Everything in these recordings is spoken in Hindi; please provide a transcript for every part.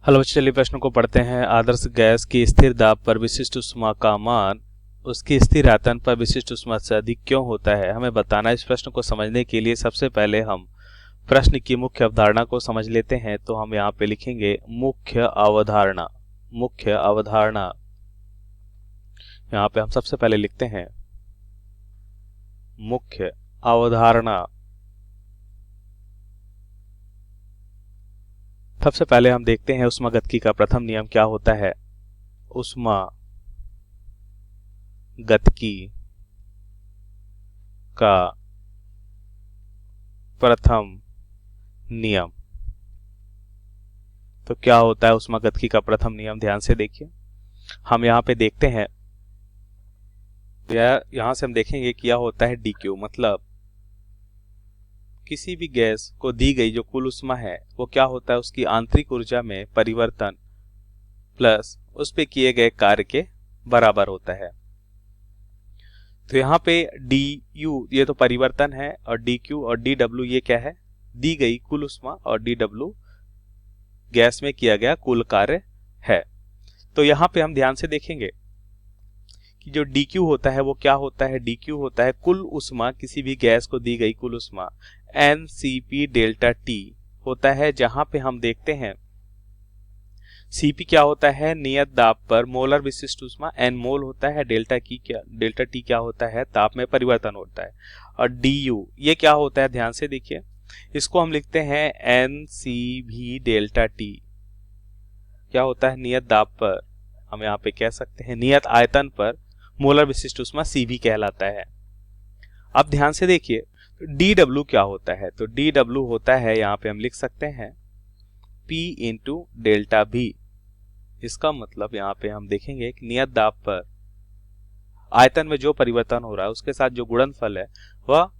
हेलो, चलिए प्रश्न को पढ़ते हैं। आदर्श गैस की स्थिर दाब पर विशिष्ट ऊष्मा का मान उसकी स्थिर आयतन पर विशिष्ट ऊष्मा से अधिक क्यों होता है, हमें बताना। इस प्रश्न को समझने के लिए सबसे पहले हम प्रश्न की मुख्य अवधारणा को समझ लेते हैं। तो हम यहाँ पे लिखेंगे मुख्य अवधारणा। मुख्य अवधारणा यहाँ पे हम सबसे पहले लिखते हैं मुख्य अवधारणा। सबसे पहले हम देखते हैं ऊष्मागतिकी का प्रथम नियम क्या होता है। ऊष्मागतिकी का प्रथम नियम। तो क्या होता है ऊष्मागतिकी का प्रथम नियम, ध्यान से देखिए। हम यहाँ पे देखते हैं, यहां से हम देखेंगे क्या होता है dq, मतलब किसी भी गैस को दी गई जो कुल ऊष्मा है वो क्या होता है, उसकी आंतरिक ऊर्जा में परिवर्तन प्लस उस पे किए गए कार्य के बराबर होता है। तो यहाँ पे du ये तो परिवर्तन है, और dq और dw ये क्या है, दी गई कुल ऊष्मा, और dw गैस में किया गया कुल कार्य है। तो यहाँ पे हम ध्यान से देखेंगे कि जो dq होता है वो क्या होता है, dq होता है कुल ऊष्मा, किसी भी गैस को दी गई कुल ऊष्मा Ncp डेल्टा T होता है, जहां पे हम देखते हैं Cp क्या होता है, नियत दाब पर मोलर विशिष्ट ऊष्मा n मोल होता है, डेल्टा T क्या होता है, ताप में परिवर्तन होता है, और du ये क्या होता है, ध्यान से देखिए, इसको हम लिखते हैं Ncv डेल्टा T। क्या होता है, नियत दाब पर, हम यहाँ पे कह सकते हैं नियत आयतन पर मोलर विशिष्ट ऊष्मा Cv कहलाता है। अब ध्यान से देखिए dw क्या होता है, तो dw होता है, यहाँ पे हम लिख सकते हैं P इंटू डेल्टा V। इसका मतलब यहाँ पे हम देखेंगे कि नियत दाब पर आयतन में जो परिवर्तन हो रहा है उसके साथ जो गुणनफल है वह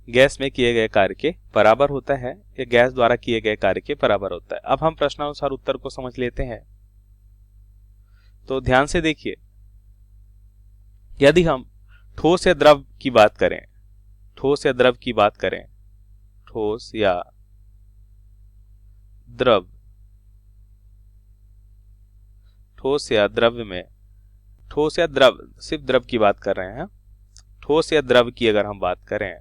गैस में किए गए कार्य के बराबर होता है, या गैस द्वारा किए गए कार्य के बराबर होता है। अब हम प्रश्नानुसार उत्तर को समझ लेते हैं। तो ध्यान से देखिए, यदि हम ठोस या द्रव की बात करें, ठोस या द्रव की बात करें, ठोस या द्रव, ठोस या द्रव्य में, ठोस या द्रव, सिर्फ द्रव की बात कर रहे हैं। ठोस या द्रव की अगर हम बात करें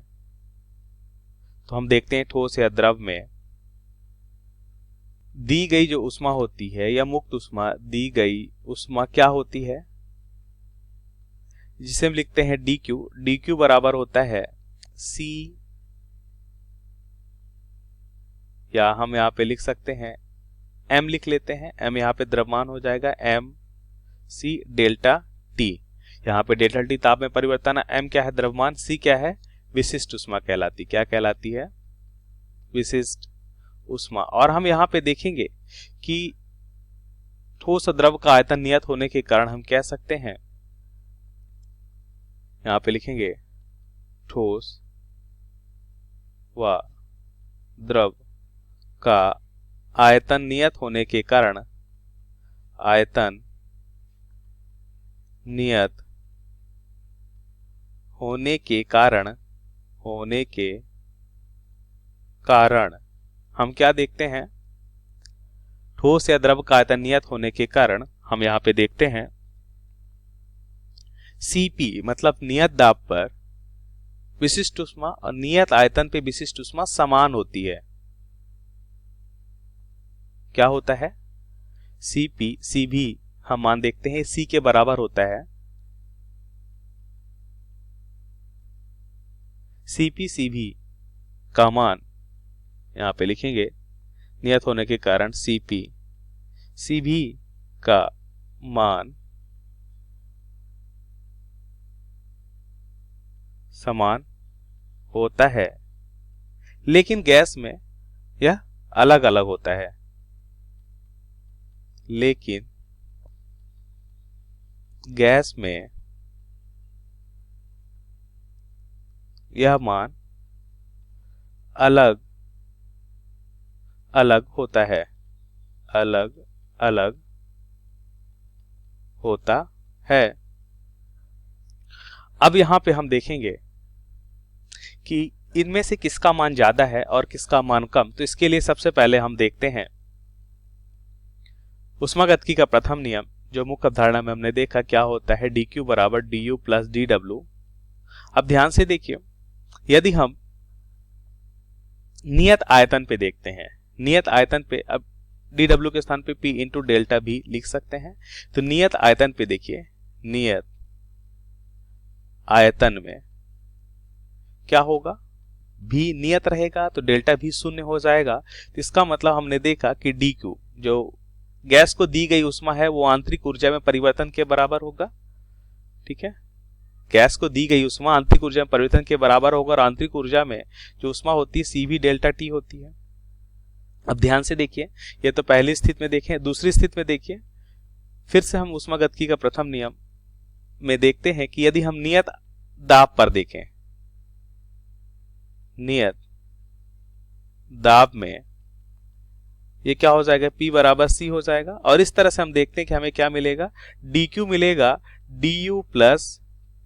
तो हम देखते हैं ठोस या द्रव में दी गई जो ऊष्मा होती है या मुक्त ऊष्मा, दी गई ऊष्मा क्या होती है, जिसे हम लिखते हैं dq। dq बराबर होता है c, या हम यहाँ पे लिख सकते हैं m, लिख लेते हैं m, यहाँ पे द्रव्यमान हो जाएगा m c डेल्टा t। यहाँ पे डेल्टा t ताप में परिवर्तन है, m क्या है द्रव्यमान, c क्या है विशिष्ट ऊष्मा कहलाती, क्या कहलाती है, विशिष्ट ऊष्मा। और हम यहाँ पे देखेंगे कि ठोस और द्रव का आयतन नियत होने के कारण हम कह सकते हैं, यहाँ पे लिखेंगे ठोस व द्रव का आयतन नियत होने के कारण, आयतन नियत होने के कारण, होने के कारण हम क्या देखते हैं, ठोस या द्रव का आयतन नियत होने के कारण हम यहाँ पे देखते हैं Cp मतलब नियत दाब पर विशिष्ट ऊष्मा और नियत आयतन पे विशिष्ट ऊष्मा समान होती है। क्या होता है, Cp Cv हम मान देखते हैं C के बराबर होता है। Cp Cv का मान यहाँ पे लिखेंगे, नियत होने के कारण Cp Cv का मान समान होता है, लेकिन गैस में यह अलग अलग होता है। लेकिन गैस में यह मान अलग अलग होता है, अलग अलग होता है। अब यहां पे हम देखेंगे कि इनमें से किसका मान ज्यादा है और किसका मान कम। तो इसके लिए सबसे पहले हम देखते हैं उष्मागतिकी का प्रथम नियम जो मुख्य अवधारणा में हमने देखा क्या होता है, dq बराबर du प्लस dw। अब ध्यान से देखिए, यदि हम नियत आयतन पे देखते हैं, नियत आयतन पे अब dw के स्थान पे p इंटू डेल्टा भी लिख सकते हैं। तो नियत आयतन पे देखिए, नियत आयतन में क्या होगा, भी नियत रहेगा तो डेल्टा भी शून्य हो जाएगा। तो इसका मतलब हमने देखा कि dq जो गैस को दी गई उष्मा है वो आंतरिक ऊर्जा में परिवर्तन के बराबर होगा। ठीक है, गैस को दी गई उष्मा आंतरिक ऊर्जा में परिवर्तन के बराबर होगा और आंतरिक ऊर्जा में जो उष्मा होती है CV डेल्टा T होती है। अब ध्यान से देखिए, ये तो पहली स्थिति में देखें, दूसरी स्थिति में देखिए, फिर से हम उष्मागतिकी का प्रथम नियम में देखते हैं कि यदि हम नियत दाब पर देखें, नियत दाब में ये क्या हो जाएगा, P बराबर C हो जाएगा। और इस तरह से हम देखते हैं कि हमें क्या मिलेगा, dq मिलेगा du plus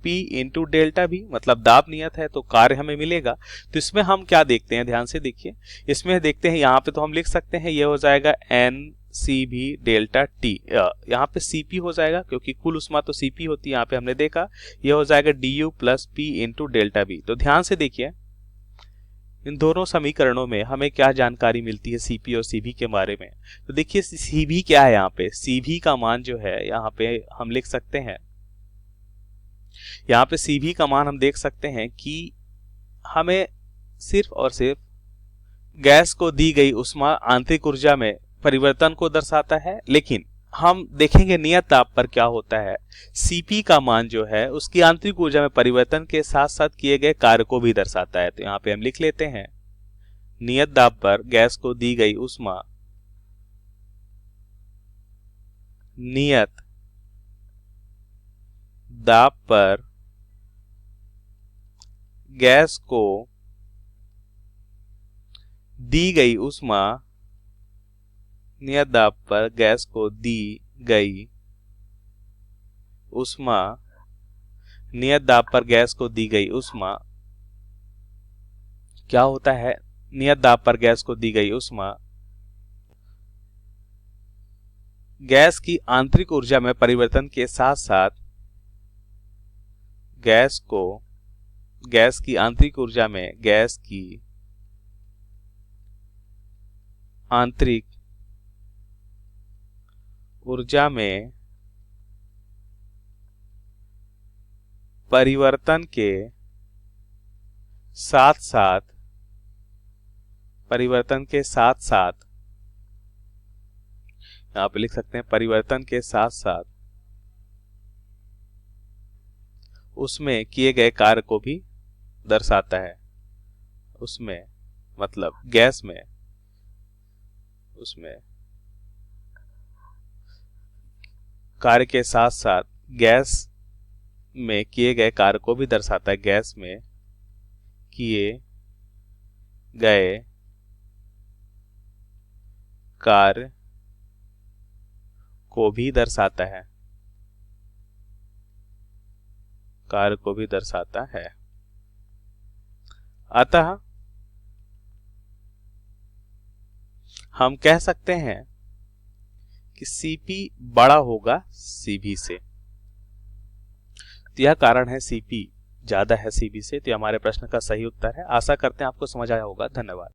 P into delta भी, मतलब दाब नियत है तो कार्य हमें मिलेगा। तो इसमें हम क्या देखते हैं, ध्यान से देखिए, इसमें देखते हैं यहाँ पे तो हम लिख सकते हैं ये हो जाएगा NCV डेल्टा T, यहाँ पे CP हो जाएगा क्योंकि कुल उष्मा तो CP होती है, यहाँ पे हमने देखा ये हो जाएगा du plus P into delta B। तो ध्यान से देखिए, इन दोनों समीकरणों में हमें क्या जानकारी मिलती है CP और CV के बारे में। तो देखिए CV क्या है, यहाँ पे CV का मान जो है यहाँ पे हम लिख सकते हैं, यहाँ पे CV का मान हम देख सकते हैं कि हमें सिर्फ और सिर्फ गैस को दी गई उष्मा आंतरिक ऊर्जा में परिवर्तन को दर्शाता है, लेकिन हम देखेंगे नियत ताप पर क्या होता है, CP का मान जो है उसकी आंतरिक ऊर्जा में परिवर्तन के साथ साथ किए गए कार्य को भी दर्शाता है। तो यहाँ पे हम लिख लेते हैं, नियत दाब पर गैस को दी गई उष्मा, नियत दाब पर गैस को दी गई उष्मा, नियत दाब पर गैस को दी गई उष्मा, नियत दाब पर गैस को दी गई उष्मा क्या होता है, नियत दाब पर गैस को दी गई उष्मा गैस की आंतरिक ऊर्जा में परिवर्तन के साथ साथ गैस की आंतरिक ऊर्जा में गैस की आंतरिक ऊर्जा में परिवर्तन के साथ साथ यहां पे लिख सकते हैं परिवर्तन के साथ साथ उसमें किए गए कार्य को भी दर्शाता है। उसमें मतलब गैस में उसमें कार्य के साथ साथ गैस में किए गए कार्य को भी दर्शाता है, गैस में किए गए कार्य को भी दर्शाता है, कार्य को भी दर्शाता है। अतः हम कह सकते हैं कि CP बड़ा होगा CV से। तो यह कारण है CP ज्यादा है CV से। तो हमारे प्रश्न का सही उत्तर है। आशा करते हैं आपको समझ आया होगा। धन्यवाद।